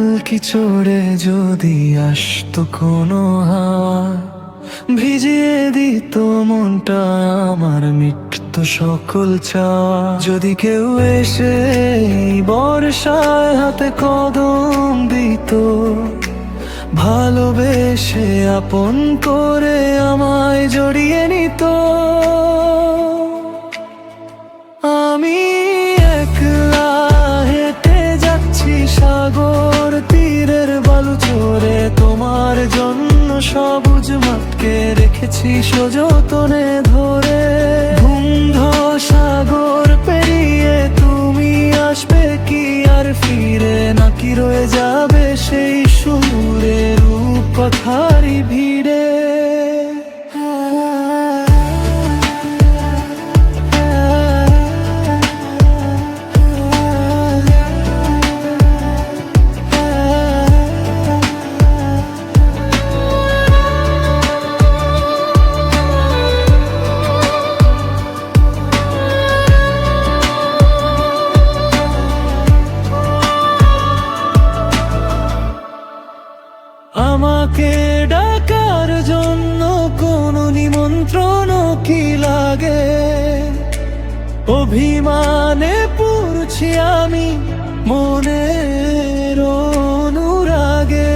পালকি চড়ে যদি আসতো কোনো হাওয়া, ভিজিয়ে দিত মনটা আমার, মিটত সকল চাওয়া। যদি কেউ এসে এই বর্ষায় হাতে কদম দিত, ভালোবেসে আপন করে আমায় জড়িয়ে নিত। আমি একলা হেঁটে যাচ্ছি সাগর তীরের বালু চড়ে, তোমার জন্য সবুজ মাঠকে রেখেছি সযতনে ধরে। ধুন্ধ সাগর পেরিয়ে তুমি আসবে কি আর ফিরে, নাকি রয়ে যাবে সেই সুরে রূপ কথারই ভিড়ে। আমাকে ডাকার জন্য কোনো নিমন্ত্রণ কি লাগে? অভিমানে পড়ছি আমি মনের অনুরাগে।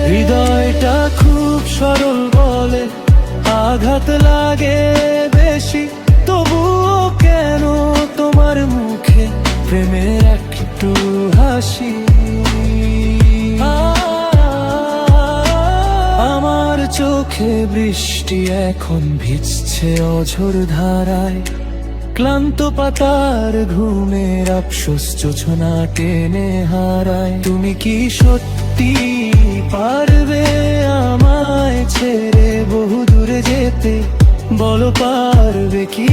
হৃদয়টা খুব সরল বলে আঘাত লাগে বেশি, তবুও কেন তোমার মুখে প্রেমের একটু হাসি। চোখে বৃষ্টি এখন ভিজছে অঝোর ধারায়, ক্লান্ত পাতার ঘুমের আফসোস জোছনা টেনে হারায়। তুমি কি সত্যি পারবে আমায় ছেড়ে বহু দূরে যেতে? বলো পারবে কি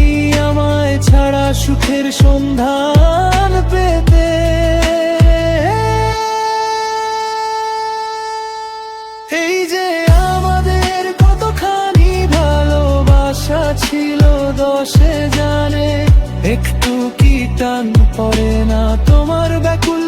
আমায় ছাড়া সুখের সন্ধান পেতে? এই যে ছিল দশে জানে, একটু কি টান পড়ে না তোমার ব্যাকুল